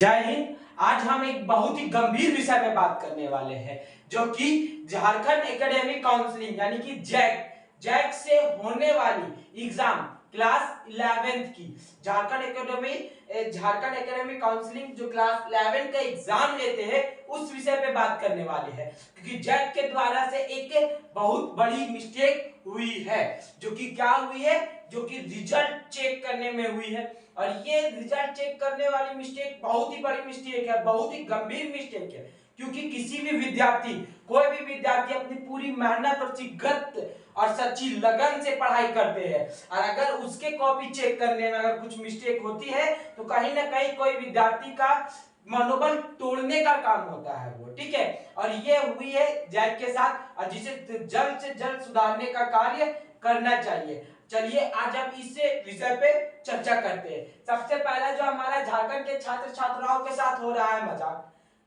जय हिंद। आज हम एक बहुत ही गंभीर विषय में बात करने वाले हैं जो कि झारखंड एकेडमिक काउंसिलिंग यानी कि जैक से होने वाली एग्जाम क्लास 11th की झारखंड एकेडमिक काउंसिलिंग जो क्लास 11 का एग्जाम लेते हैं उस विषय पे बात करने वाले हैं, क्योंकि जैक के द्वारा से एक बहुत बड़ी मिस्टेक हुई है। जो कि क्या हुई है? जो कि रिजल्ट चेक करने में हुई है। और ये रिजल्ट चेक करने वाली मिस्टेक बहुत ही बड़ी मिस्टेक है, बहुत ही गंभीर मिस्टेक है, क्योंकि कोई भी विद्यार्थी अपनी पूरी मेहनत और शिद्दत और सच्ची लगन से पढ़ाई करते हैं, और अगर उसके कॉपी चेक करने में अगर कुछ मिस्टेक होती है तो कहीं ना कहीं कोई विद्यार्थी का मनोबल तोड़ने का काम होता है वो, ठीक है। और ये हुई है जैक के साथ, और जिसे जल्द से जल्द सुधारने का कार्य करना चाहिए। चलिए आज हम इस विषय पे चर्चा करते हैं। सबसे पहला जो हमारा झारखंड के छात्र छात्राओं के साथ हो रहा है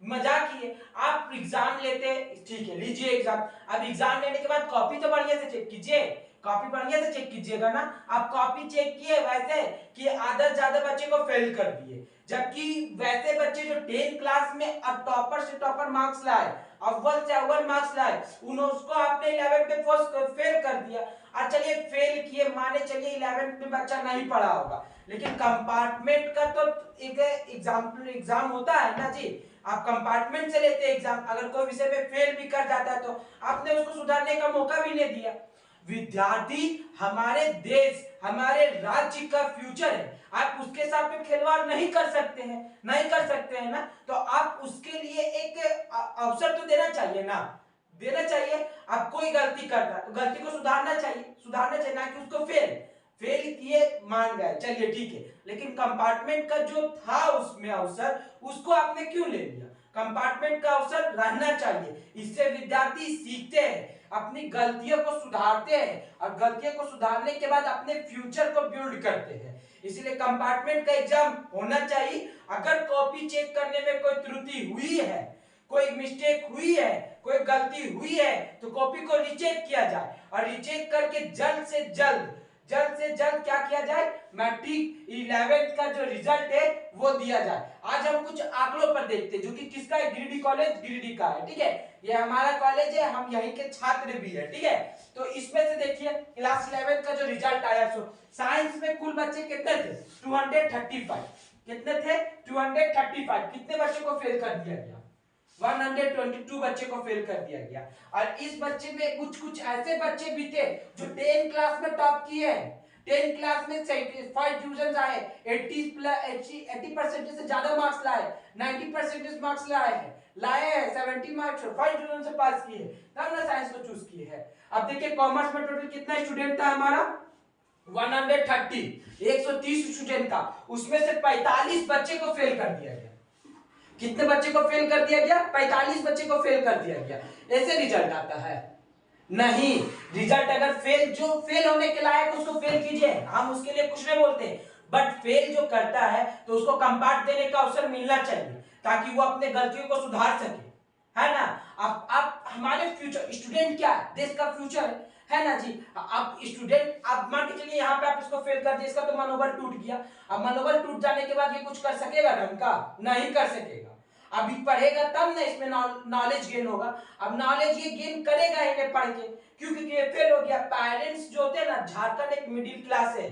मजाक ही है। आप एग्जाम लेते, ठीक है, लीजिए एग्जाम। अब एग्जाम लेने के बाद कॉपी तो बढ़िया से चेक कीजिए, कॉपी बढ़िया से चेक कीजिएगा ना। आप कॉपी चेक किए वैसे कि आधा ज्यादा बच्चे को फेल कर दिए, जबकि वैसे बच्चे जो 10 क्लास में अब टॉपर से टॉपर मार्क्स लाए, अव्वल से अव्वल मार्क्स लाए, उसको आपने 11th में फर्स्ट फेल कर दिया। और चलिए फेल किए, माने चलिए 11th में बच्चा नहीं पढ़ा होगा, लेकिन कंपार्टमेंट का तो एक एग्जाम होता है ना जी। आप कंपार्टमेंट से लेते हैं एग्जाम, अगर कोई विषय पे फेल भी कर जाता है तो आपने उसको सुधारने का मौका भी नहीं दिया। विद्यार्थी हमारे देश हमारे राज्य का फ्यूचर है, आप उसके साथ में खिलवाड़ नहीं कर सकते हैं ना। तो आप उसके लिए एक अवसर तो देना चाहिए ना, आप कोई गलती करता है तो गलती को सुधारना चाहिए ना कि उसको फेल किए मान गए, चलिए ठीक है। लेकिन कंपार्टमेंट का जो था उसमें अवसर, उसको आपने क्यों ले लिया? कंपार्टमेंट का अवसर रहना चाहिए, इससे विद्यार्थी सीखते हैं, अपनी गलतियों को सुधारते हैं, और गलतियों को सुधारने के बाद अपने फ्यूचर को बिल्ड करते हैं। इसलिए कंपार्टमेंट का एग्जाम होना चाहिए। अगर कॉपी चेक करने में कोई त्रुटि हुई है, कोई मिस्टेक हुई है, कोई गलती हुई है, तो कॉपी को रीचेक किया जाए, और रीचेक करके जल्द से जल्द क्या किया जाए, मैट्रिक 11th का जो रिजल्ट है वो दिया जाए। आज हम कुछ आंकड़ों पर देखते हैं, जो कि किसका है, गिरिडीह कॉलेज गिरिडीह का है, ठीक है। ये हमारा कॉलेज है, हम यहीं के छात्र भी है, ठीक है। तो इसमें से देखिए क्लास 11 का जो रिजल्ट आया, साइंस में कुल बच्चे कितने थे? 235। कितने थे? 235। कितने बच्चों को फेल कर दिया गया? 122 बच्चे को फेल कर दिया गया। और इस बच्चे में कुछ ऐसे बच्चे भी थे जो 10 क्लास में टॉप किए हैं, 10 क्लास में 75 डिविजन आए, 80% से ज्यादा मार्क्स लाए, 90% मार्क्स लाए हैं 70 मार्क्स 5 डिविजन से पास किए, तब ना साइंस को चूज किए हैं। अब देखिए कॉमर्स में टोटल कितना स्टूडेंट था हमारा? 130 स्टूडेंट था, उसमें से 45 बच्चे को फेल कर दिया गया। कितने बच्चे को फेल कर दिया गया? 45 बच्चे को फेल कर दिया गया। ऐसे रिजल्ट आता है? नहीं। रिजल्ट अगर जो फेल होने के लायक उसको फेल कीजिए, हम उसके लिए कुछ नहीं बोलते, बट फेल जो करता है तो उसको कंपार्ट देने का अवसर मिलना चाहिए, ताकि वो अपने गलतियों को सुधार सके, है ना। आप हमारे फ्यूचर स्टूडेंट, क्या देश का फ्यूचर है ना जी। आप स्टूडेंट, आप मान के चलिए यहाँ पे आप इसको फेल कर दिए, इसका तो मनोबल टूट गया। अब मनोबल टूट जाने के बाद ये कुछ कर सकेगा ढंग का? नहीं कर सकेगा। अभी पढ़ेगा तब ना इसमें नॉलेज गेन होगा। अब नॉलेज ये गेन करेगा इन्हें पढ़ के, क्योंकि ये फेल हो गया। पेरेंट्स जो होते हैं ना, झारखंड एक मिडिल क्लास है,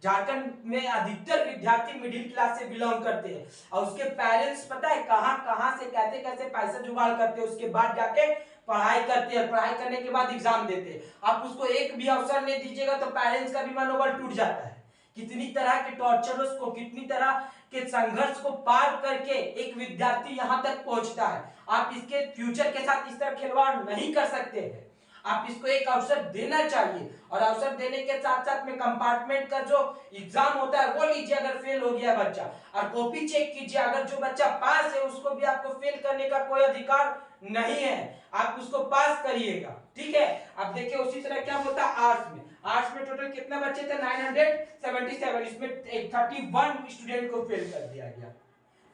झारखंड में अधिकतर विद्यार्थी मिडिल क्लास से बिलोंग करते हैं, और उसके पेरेंट्स पता है कहां कहां से कैसे कैसे पैसा जुगाड़ करते हैं, उसके बाद जाके पढ़ाई करते हैं, पढ़ाई करने के बाद एग्जाम देते हैं। आप उसको एक भी अवसर नहीं दीजिएगा तो पेरेंट्स का भी मनोबल टूट जाता है। कितनी तरह के टॉर्चर्स को, कितनी तरह के संघर्ष को पार करके एक विद्यार्थी यहां तक पहुंचता है। आप इसके फ्यूचर के साथ इस तरह खिलवाड़ नहीं कर सकते हैं। आप इसको एक अवसर देना चाहिए, और अवसर देने के साथ साथ में कंपार्टमेंट का जो एग्जाम होता है वो लीजिए अगर फेल हो गया बच्चा, और कॉपी चेक कीजिए। अगर जो बच्चा पास है उसको भी आपको फेल करने का कोई अधिकार नहीं है, आप उसको पास करिएगा, ठीक है। अब देखिए उसी तरह क्या होता है आर्ट्स में टोटल कितने बच्चे थे? 977। इसमें 31 स्टूडेंट को फेल कर दिया गया।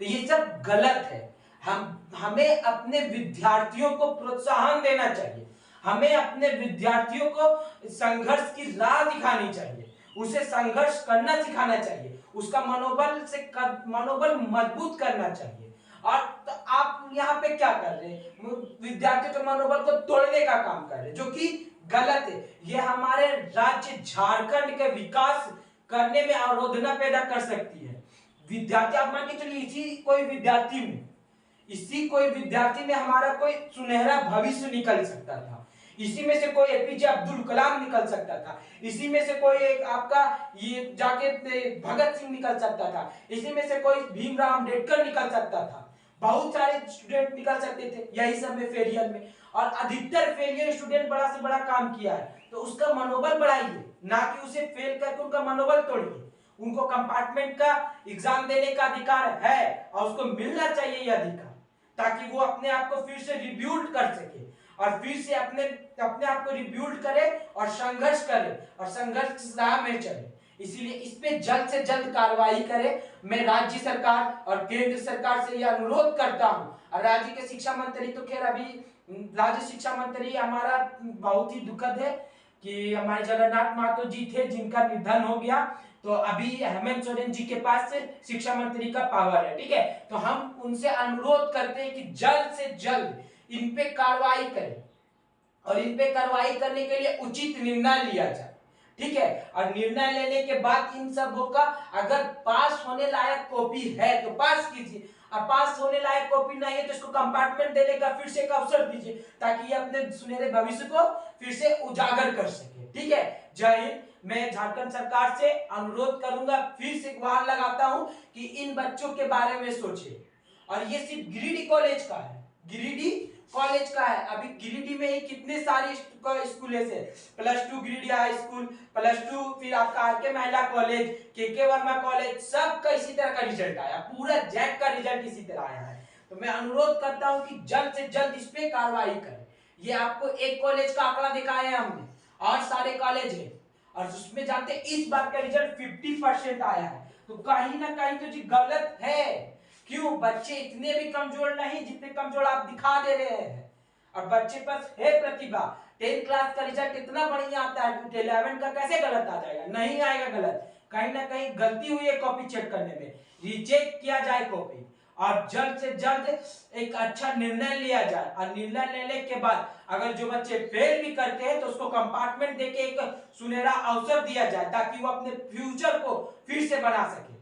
तो ये सब गलत है। हमें अपने विद्यार्थियों को प्रोत्साहन देना चाहिए, हमें अपने विद्यार्थियों को संघर्ष की राह दिखानी चाहिए, उसे संघर्ष करना सिखाना चाहिए, उसका मनोबल मजबूत करना चाहिए। और तो आप यहाँ पे क्या कर रहे हैं, विद्यार्थियों के मनोबल को तोड़ने का काम कर रहे हैं, जो कि गलत है। ये हमारे राज्य झारखंड के विकास करने में अवरोधना पैदा कर सकती है। विद्यार्थी, आप मान के चलिए इसी कोई विद्यार्थी में हमारा कोई सुनहरा भविष्य निकल सकता था, इसी में से कोई एपीजे अब्दुल कलाम निकल सकता था, इसी में से कोई एक आपका ये जाके भगत सिंह निकल सकता था, इसी में से कोई भीमराव अम्बेडकर निकल सकता था, बहुत सारे स्टूडेंट निकल सकते थे यही सब में फेलियर में। और अधिकतर फेलियर स्टूडेंट बड़ा से बड़ा काम किया है, तो उसका मनोबल बढ़ाइए, ना कि उसे फेल करके उनका मनोबल तोड़िए। उनको कंपार्टमेंट का एग्जाम देने का अधिकार है और उसको मिलना चाहिए यह अधिकार, ताकि वो अपने आप को फिर से रिब्यूल्ड कर सके और फिर से अपने आप को रिब्यूल्ड करे और संघर्ष करे और संघर्ष राह में चले। इसीलिए इस पे जल्द से जल्द कार्रवाई करे। मैं राज्य सरकार और केंद्र सरकार से यह अनुरोध करता हूं। और राज्य के शिक्षा मंत्री तो खैर अभी राज्य शिक्षा मंत्री हमारा बहुत ही दुखद है कि हमारे जगन्नाथ महतो जी थे जिनका निधन हो गया, तो अभी हेमंत सोरेन जी के पास से शिक्षा मंत्री का पावर है, ठीक है। तो हम उनसे अनुरोध करते हैं कि जल्द से जल्द इन पे कार्रवाई करें और इन पे कार्रवाई करने के लिए उचित निर्णय लिया जाए, ठीक है। और निर्णय लेने के बाद इन सबों का अगर पास होने लायक कॉपी है तो पास कीजिए, और पास होने लायक कॉपी नहीं है तो इसको कंपार्टमेंट देने का फिर से एक अवसर दीजिए, ताकि ये अपने सुनहरे भविष्य को फिर से उजागर कर सके, ठीक है। जय हिंद। मैं झारखंड सरकार से अनुरोध करूंगा, फिर से गुहार लगाता हूं कि इन बच्चों के बारे में सोचे। और ये सिर्फ गिरिडीह कॉलेज का है, गिरिडीह कॉलेज का है। अभी गिरिडीह में ही कितने सारे स्कूल है, +2 गिरिडीह हाई स्कूल, +2 फिर आपका आरके महिला कॉलेज, के वर्मा कॉलेज, सबका इसी तरह का रिजल्ट आया, पूरा जैक का रिजल्ट इसी तरह आया है। तो मैं अनुरोध करता हूं कि जल्द से जल्द इस पे कार्रवाई करें। ये आपको एक कॉलेज का आंकड़ा दिखाया है हमने, और सारे कॉलेज है, और उसमें जानते इस बार का रिजल्ट 50% आया है, तो कहीं ना कहीं तो जी गलत है। क्यों? बच्चे इतने भी कमजोर नहीं जितने कमजोर आप दिखा दे रहे हैं, और बच्चे पास है प्रतिभा। 10th क्लास का रिजल्ट इतना बढ़िया आता है, 11 का कैसे गलत आ जाएगा? नहीं आएगा गलत, कहीं ना कहीं गलती हुई है कॉपी चेक करने में, रीचेक किया जाए कॉपी, और जल्द से जल्द एक अच्छा निर्णय लिया जाए। और निर्णय लेने के बाद अगर जो बच्चे फेल भी करते हैं तो उसको कंपार्टमेंट देके एक सुनहरा अवसर दिया जाए, ताकि वो अपने फ्यूचर को फिर से बना सके।